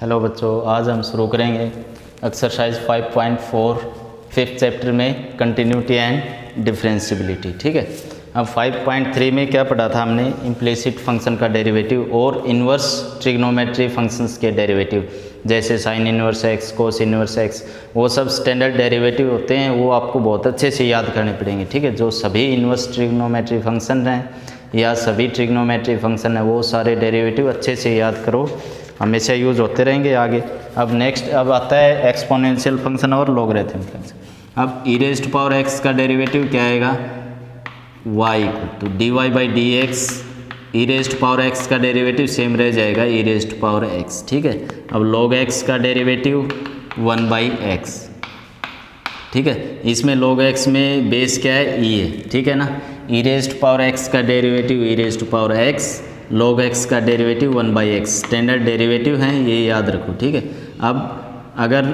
Hello बच्चों, आज हम शुरू करेंगे एक्सरसाइज 5.4 फिफ्थ चैप्टर में कंटिन्यूटी एंड डिफरेंशियबिलिटी। ठीक है, अब 5.3 में क्या पढ़ा था हमने? इम्प्लिसिट फंक्शन का डेरिवेटिव और इन्वर्स ट्रिग्नोमेट्री फंक्शंस के डेरिवेटिव, जैसे साइन इन्वर्स एक्स, कोस इन्वर्स एक्स, वो सब स्टैंडर्ड डेरिवेटिव होते हैं, वो आपको बहुत अच्छे से याद करने पड़ेंगे। ठीक है, जो सभी इन्वर्स ट्रिग्नोमेट्री फंक्शन हैं या सभी ट्रिग्नोमेट्री फंक्शन है वो सारे डेरिवेटिव अच्छे से याद करो, हमेशा यूज़ होते रहेंगे आगे। अब नेक्स्ट अब आता है एक्सपोनेंशियल फंक्शन और लॉगरिथम फंक्शन। अब ई रेज़्ड पावर एक्स का डेरिवेटिव क्या आएगा? वाई तो d y by d x. E raised power x का डेरिवेटिव सेम रह जाएगा ई रेज़्ड पावर एक्स। ठीक है, अब लॉग एक्स का डेरिवेटिव 1 बाई एक्स। ठीक है, इसमें लॉग एक्स में बेस क्या है? ई है। ठीक है ना, ई रेज़्ड पावर एक्स का derivative e raised power x, log x का derivative 1 by x. Standard derivative हैं, ये याद रखो। ठीक है, अब अगर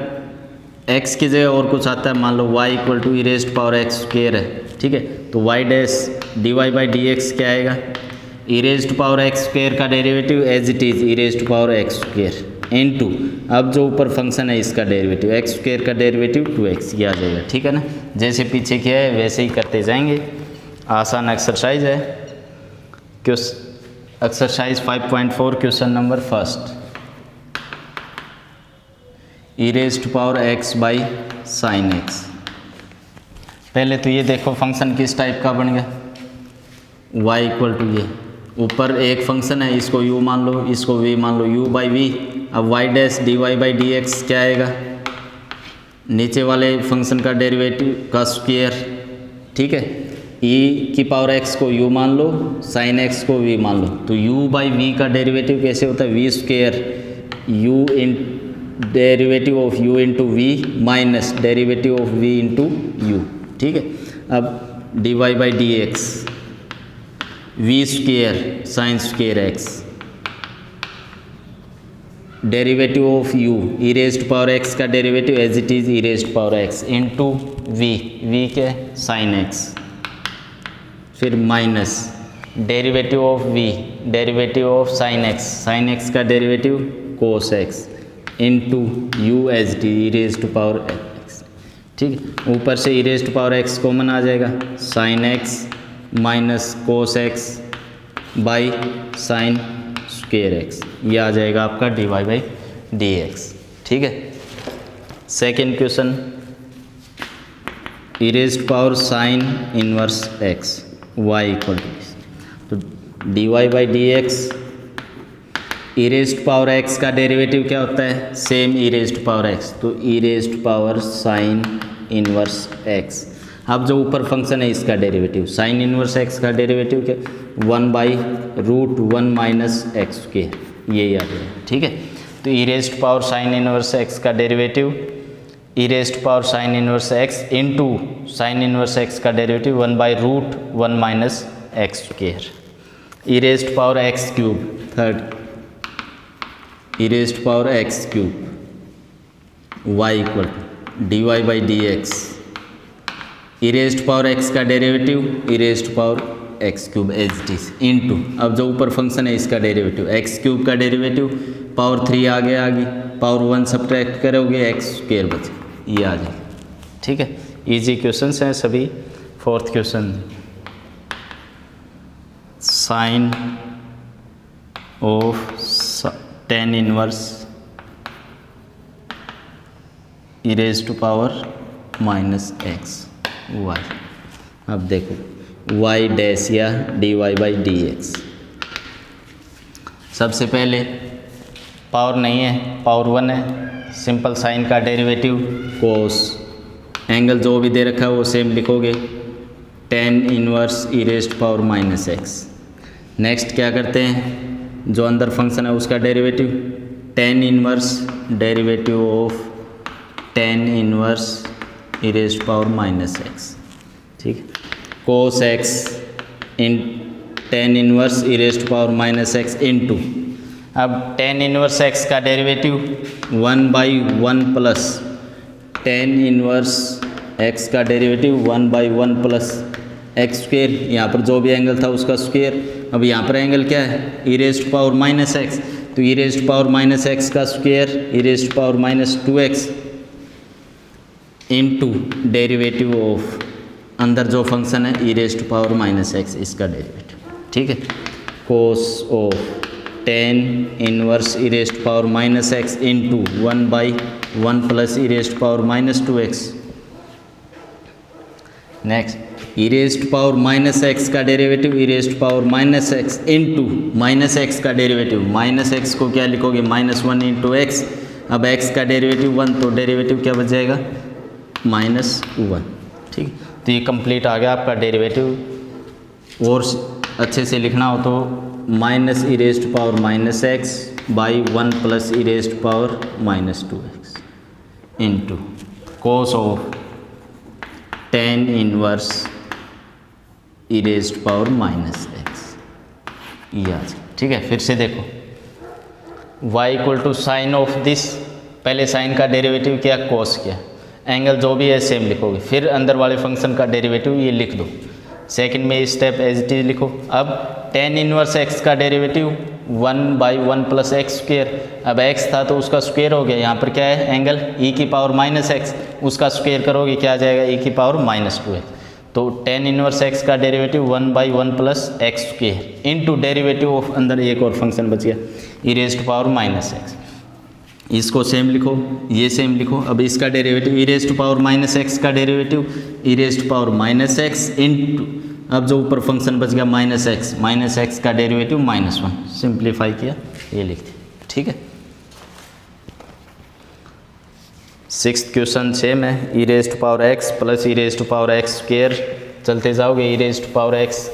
x की जगह और कुछ आता है, मान लो y equal to e raised power x square है। ठीक है, तो y dash d y by d x क्या आएगा? E raised power x square का derivative as it is e raised power x square into, अब जो ऊपर फंक्शन है इसका डेरिवेटिव एक्स स्क्वेयर का डेरिवेटिव 2x, ये आ जाएगा। ठीक है ना, जैसे पीछे किया है वैसे ही करते जाएंगे। आसान एक्सरसाइज है। Exercise 5.4 question number first, E raised power x by sine x. पहले तो ये देखो फंक्शन किस टाइप का बन गया, y इक्वल टू ये ऊपर एक फंक्शन है, इसको u मान लो, इसको v मान लो, u बाई वी। अब y dash d y by d x क्या आएगा? नीचे वाले फंक्शन का डेरिवेटिव का स्क्वायर। ठीक है, e की पावर x को u मान लो, साइन x को v मान लो, तो u बाई v का डेरिवेटिव कैसे होता है? v square u in derivative of u into v minus derivative of v into u। ठीक है, अब d y by d x v square sine square x, derivative of u e raised power x का derivative as it is e raised power x into v के sine x, फिर minus derivative of v derivative of sine x का derivative cos x into u as d e raised power x। ठीक है, ऊपर से e raised power x common आ जाएगा, sine x minus cos x by sine square x, ये आ जाएगा आपका d y by d x. ठीक है, second question, e raised power sine inverse x y equal to, तो d y by d x e raised power x का derivative क्या होता है? Same e raised power x, तो e raised power sine inverse x। अब जो ऊपर function है इसका डेरिवेटिव साइन इनवर्स x का डेरिवेटिव क्या? 1 by root 1 minus x square, ये याद है। ठीक है, तो e raised power sine inverse x का derivative e raised power sine inverse x into sine inverse x का derivative 1 by root 1 minus x square, e raised power x cube, third e raised power x cube y equal to d y by d x, e raised power x का derivative e raised power x cube as it is into, अब जो ऊपर function है इसका derivative x cube का derivative power 3 आगे आ गई, पावर 1 सब्ट्रैक्ट करोगे एक्स स्क्वेयर बचे, ये आ जाएगा। ठीक है, इजी क्वेश्चंस हैं सभी। Fourth question, sine of tan inverse e raised to power minus x y. अब देखो वाई डैश या d y by d x, सबसे पहले पावर नहीं है, पावर 1 है, सिंपल साइन का डेरिवेटिव कोस, एंगल जो भी दे रखा है वो सेम लिखोगे, tan inverse e raised power minus x. Next क्या करते हैं, जो अंदर फंक्शन है उसका derivative tan inverse derivative of tan inverse e raised power minus x. ठीक है, cos x in ten inverse e raised power minus x into, अब टेन इनवर्स x का derivative 1 by 1 plus tan inverse x का derivative 1 by 1 plus x square, यहाँ पर जो भी angle था उसका स्क्वेयर। अब यहाँ पर एंगल क्या है? E raised power minus x, तो e raised power minus x का square e raised power minus 2x into derivative of अंदर जो फंक्शन है e raised power minus x इसका डेरिवेटिव, ठीक है, cos of tan inverse e raised power minus x into 1/1 plus e raised power minus 2x। Next e raised power minus x का derivative e raised power minus x into minus x का derivative, minus x को क्या लिखोगे -1 into x. अब x का derivative 1 तो derivative क्या बच जाएगा -1, ठीक। तो ये कंप्लीट आ गया आपका डेरिवेटिव। और अच्छे से लिखना हो तो minus e raised power minus x by 1 plus e raised power minus 2x into cos of tan inverse e raised power minus x, ये आ जाए, ठीक है। फिर से देखो y equal to sine of this, पहले साइन का डेरिवेटिव किया, कोस किया, एंगल जो भी है सेम लिखोगे, फिर अंदर वाले फंक्शन का डेरिवेटिव ये लिख दो। सेकंड में स्टेप एज इट इज लिखो। अब टेन इनवर्स एक्स का डेरिवेटिव 1/1 प्लस एक्स स्क्वेयर, अब एक्स था तो उसका स्क्वेयर हो गया, यहाँ पर क्या है एंगल ई की पावर माइनस एक्स, उसका स्क्वेयर करोगे क्या आ जाएगा ई की पावर माइनस 2x। तो टेन इनवर्स एक्स का derivative 1/1 plus x square into derivative of अंदर एक और फंक्शन बच गया e raised power minus x, इसको सेम लिखो, ये सेम लिखो। अब इसका derivative e raised power minus x का derivative e raised power minus x into, अब जो ऊपर फंक्शन बच गया माइनस एक्स का डेरिवेटिव -1, सिंप्लीफाई किया, ये लिख दिया, ठीक है। सिक्स्थ क्वेश्चन सेम है, e raised power x plus e raised power x square, चलते जाओगे ई रेस्ट पावर एक्स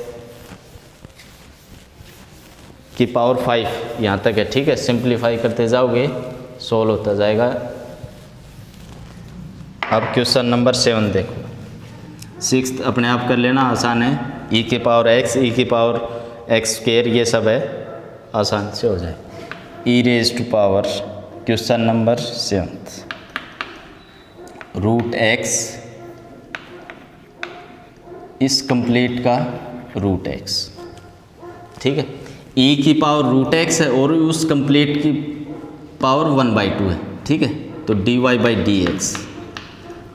की पावर 5 यहाँ तक है, ठीक है। सिंप्लीफाई करते जाओगे सोल्व होता जाएगा। अब क्वेश्चन नंबर 7 देखो, सिक्स्थ अपने आप कर लेना, आसान है, ई की पावर एक्स ई की पावर एक्स स्क्वेयर ये सब है, आसान से हो जाए। E raised power question number 7 root x इस कंप्लीट का रूट एक्स, ठीक है। ई की पावर रूट एक्स है और उस कंप्लीट की पावर 1/2 है, ठीक है। तो dy बाई डी एक्स,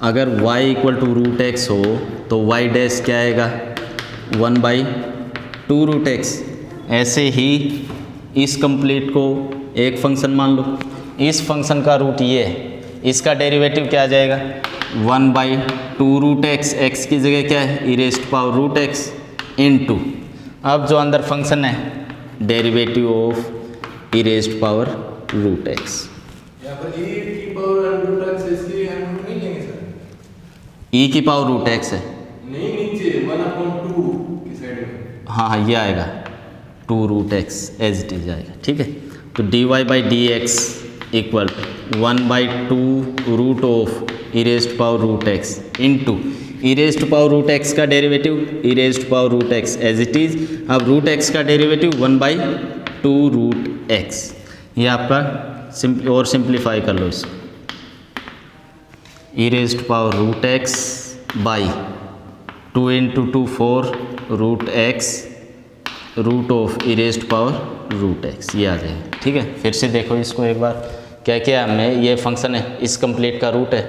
अगर y equal to root x हो तो y डैश क्या आएगा 1/2 रूट एक्स। ऐसे ही इस कंप्लीट को एक फंक्शन मान लो, इस फंक्शन का रूट ये है, इसका डेरिवेटिव क्या आ जाएगा 1/2 रूट एक्स, एक्स की जगह क्या है e raised power root x into, अब जो अंदर फंक्शन है derivative of e raised power root x. यहाँ पर ई की पावर रूट एक्स, इसकी हम नहीं लेंगे सर, ई की पावर रूट एक्स है, नहीं नीचे 1/2 की साइड में, हाँ ये आएगा 2 root x as it is आएगा, ठीक है। तो dy by d x equal 1/2 root of e raised power root x into e raised power root x का derivative e raised power root x as it is. अब root x का derivative 1/2 root x, ये आपका और simplify कर लो इसको, e raised power root x by 2 × 2 4 root x root of e raised power root x, ये आ जाएगा, ठीक है। फिर से देखो इसको एक बार, क्या किया हमने, ये फंक्शन है इस कंप्लीट का रूट है,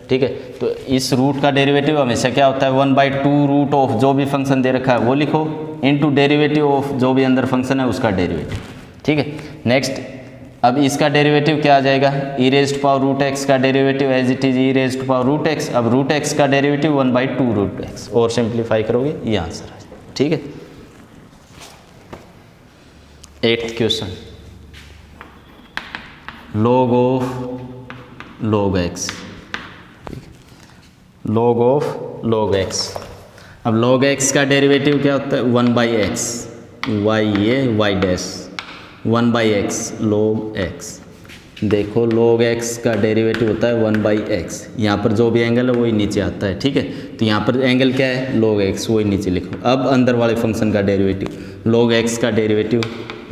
ठीक है। तो इस रूट का डेरिवेटिव हमेशा क्या होता है 1/2 रूट ऑफ जो भी फंक्शन दे रखा है वो लिखो इंटू डेरिवेटिव ऑफ जो भी अंदर फंक्शन है उसका डेरिवेटिव, ठीक है। नेक्स्ट अब इसका डेरिवेटिव क्या आ जाएगा e raised power root x का derivative as it is e raised power root x, अब रूट एक्स का डेरिवेटिव 1/2 रूट एक्स, और सिंप्लीफाई करोगे ये आंसर आ जाएगा, ठीक है। 8th question log of log x, log of log x। अब log x का डेरिवेटिव क्या होता है 1/x, y ये y dash 1/x log x। देखो log x का डेरिवेटिव होता है 1/x, यहाँ पर जो भी एंगल है वही नीचे आता है, ठीक है। तो यहाँ पर एंगल क्या है log x, वही नीचे लिखो। अब अंदर वाले फंक्शन का डेरिवेटिव log x का डेरिवेटिव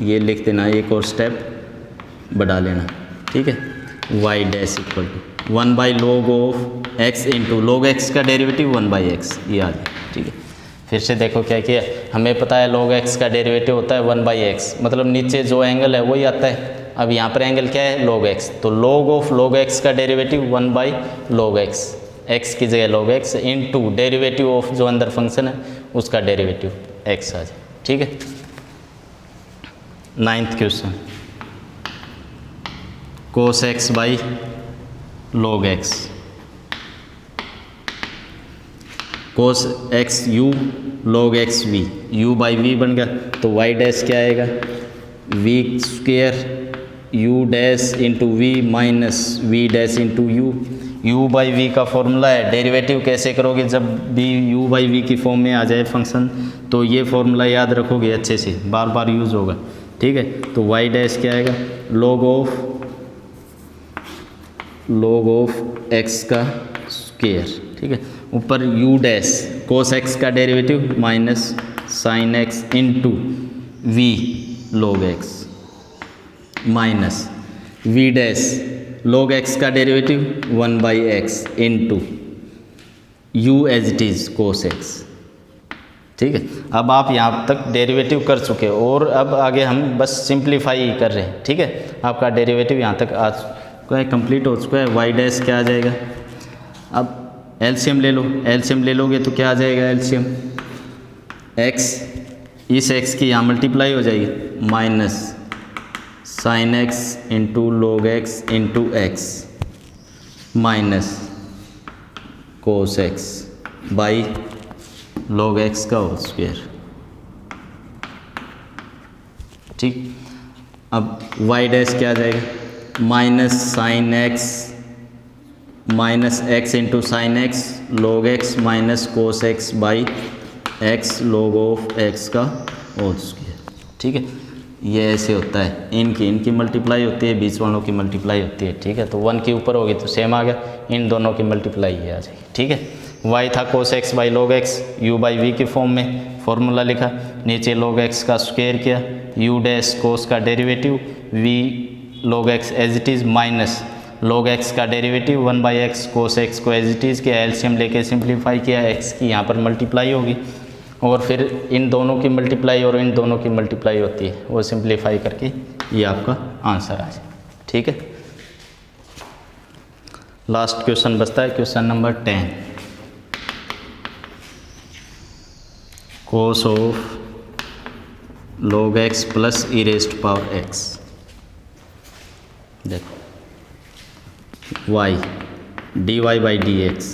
ये लिख देना, एक और स्टेप बढ़ा लेना, ठीक है। y dash equal to 1/log of x into log x का डेरिवेटिव 1/x, ये आ जाए, ठीक है। फिर से देखो क्या किया, हमें पता है log x का डेरिवेटिव होता है 1/x, मतलब नीचे जो एंगल है वही आता है, अब यहाँ पर एंगल क्या है, log x, तो log ऑफ log x का डेरिवेटिव 1/log x, x की जगह log x into derivative of जो अंदर फंक्शन है उसका डेरिवेटिव x आ जाए, ठीक है। 9th question, cos x by log x, cos x u log x v, u by v बन गया, तो y डैश क्या आएगा, v square u dash into v minus v dash into u, u by v का formula है, derivative कैसे करोगे, जब भी u बाई वी की फॉर्म में आ जाए फंक्शन तो ये फॉर्मूला याद रखोगे अच्छे से, बार बार यूज़ होगा, ठीक है। तो y डैश क्या आएगा, log ऑफ x का स्क्वेयर, ठीक है, ऊपर u डैश cos x का derivative minus sin x into v log x minus v dash log x का derivative 1/x into u as it is cos x, ठीक है। अब आप यहाँ तक डेरिवेटिव कर चुके हो और अब आगे हम बस सिंप्लीफाई कर रहे हैं, ठीक है। आपका डेरिवेटिव यहाँ तक आ चुका है, कंप्लीट हो चुका है। y डैश क्या आ जाएगा, अब एलसीएम ले लो, एलसीएम ले लोगे तो क्या आ जाएगा, एलसीएम x, इस x की यहाँ मल्टीप्लाई हो जाएगी minus sin x into log x into x minus cos x by log x का होल स्क्वायर, ठीक। अब y डैश क्या आ जाएगा, minus sine x minus x into sine x log x minus cos x by x log of x का whole square, ठीक है। ये ऐसे होता है, इनकी मल्टीप्लाई होती है, बीच वालों की मल्टीप्लाई होती है, ठीक है। तो 1 के ऊपर होगी तो सेम आ गया, इन दोनों की मल्टीप्लाई ये आ जाएगी, ठीक है। y था cos x by log x, u by v की फॉर्म में फॉर्मूला लिखा, नीचे log x का स्क्वायर किया, u डैश cos का derivative v log x as it is minus log x का डेरिवेटिव 1/x cos x को एज इट इज़ किया, एलसीएम लेके सिंप्लीफाई किया, x की यहाँ पर मल्टीप्लाई होगी और फिर इन दोनों की मल्टीप्लाई और इन दोनों की मल्टीप्लाई होती है, वो सिंप्लीफाई करके ये आपका आंसर आ जाए, ठीक है। लास्ट क्वेश्चन बचता है, question number 10, cos of log x plus e raised power x, देखो y dy by d x,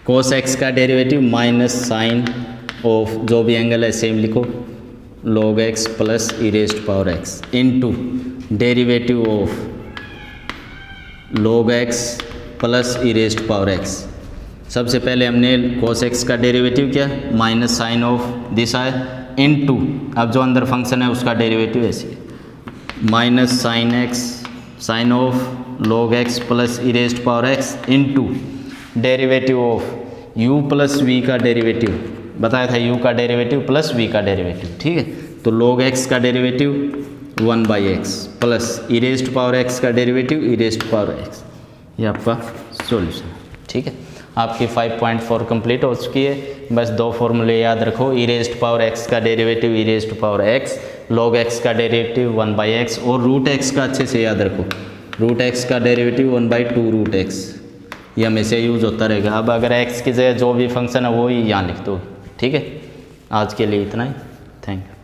cos x का डेरिवेटिव माइनस साइन ऑफ जो भी एंगल है सेम लिखो log x plus e raised power x into derivative of log x plus e raised power x। सबसे पहले हमने cos x का derivative किया माइनस साइन ऑफ दिस है इनटू, अब जो अंदर फंक्शन है उसका डेरिवेटिव ऐसे minus sine x sine of log x plus e raised power x into derivative of u plus v का डेरिवेटिव, बताया था u का डेरिवेटिव प्लस v का डेरिवेटिव, ठीक है। तो log x का derivative 1/x plus e raised power x का derivative e raised power x, ये आपका सॉल्यूशन, ठीक है। आपकी 5.4 कंप्लीट हो चुकी है। बस दो फॉर्मूले याद रखो, ई रेस्ट पावर x का derivative e raised power x, log x का डेरिवेटिव 1/x और रूट x का अच्छे से याद रखो, रूट x का डेरिवेटिव 1/2 रूट x, ये हमेशा यूज होता रहेगा। अब अगर x की जगह जो भी फंक्शन है वो ही यहाँ लिख दो, ठीक है। आज के लिए इतना ही, थैंक यू।